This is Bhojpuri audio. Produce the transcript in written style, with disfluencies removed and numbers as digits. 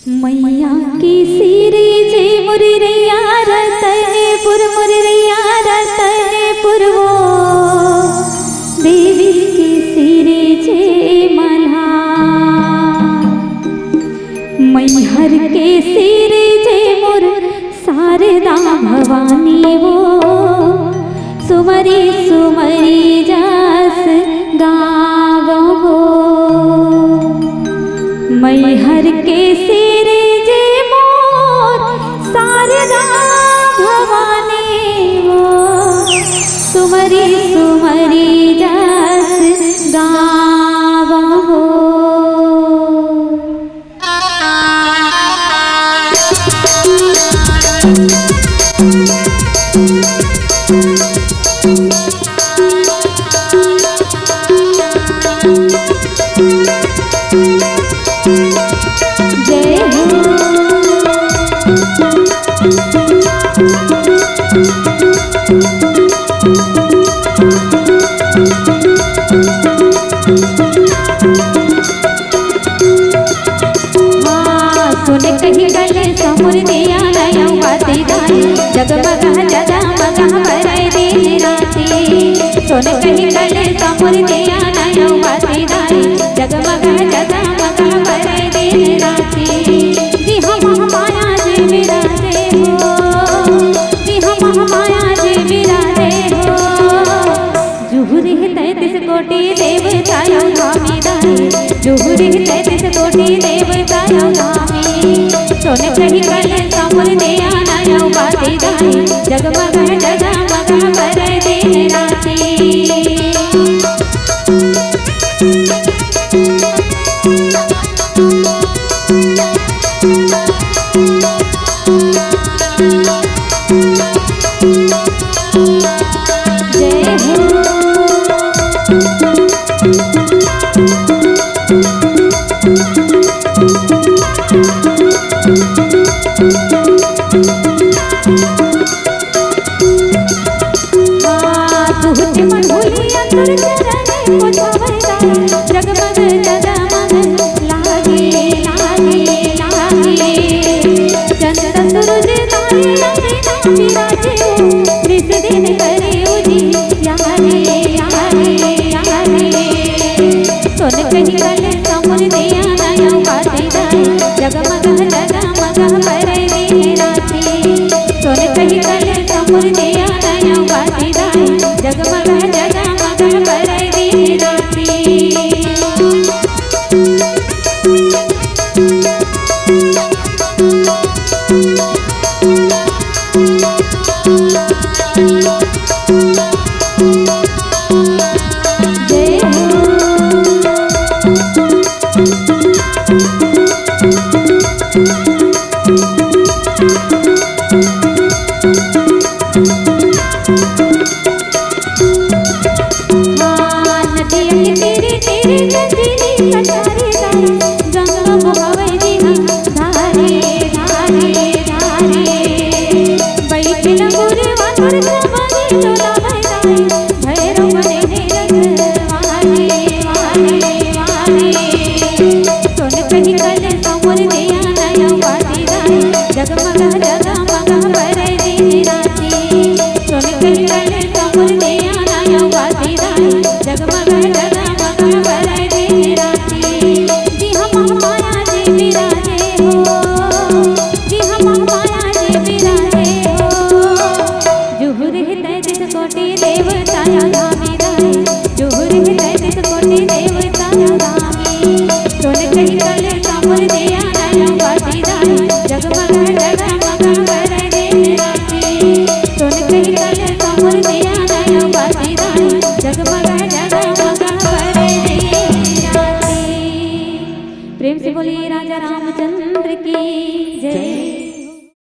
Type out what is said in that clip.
मैया की सिरे जे मुरैया रतनपुर मुरैया रतनपुर वो देवी की सिरे जे मल्हा मैहर के सिरे जे मुर शारदा भवानी वो सुमरी सुमरी जस गावो हो मैहर के सिरे जे मोर शारदा भवानी वो सुमरी सुमरी जस गावो हो। सुने कहीं गले समुर दिया नया बाती दाई जगमग जगमग बरई दिन राती सुने कहीं गले समुर दिया नया बाती दाई जगमग जगमग बरई दिन राती जी हम माया जी विराजे हो जी हम माया जी विराजे हो जुहुरी 33 कोटि देवताओं धामी दाई जुहुरी 33 कोटि देवताओं धामी सोने कहीं गले समुर दिया नया बाती दाई जगमग जगमग बरई दिन राती। जगमग जगमग लागे लागे लागे चंद्र सूरज तारे अपना विराजे निस दिन करे उजी यारे यारे यारे सोने कहीं गले समुर दिया नया बाती दाई जगमग जगमग बरई दिन राती सोने कहीं गले समुर दिया नया बाती दाई जगमग जगमग बरई दिन राती। प्रेम से बोलिए राजा रामचंद्र की जय।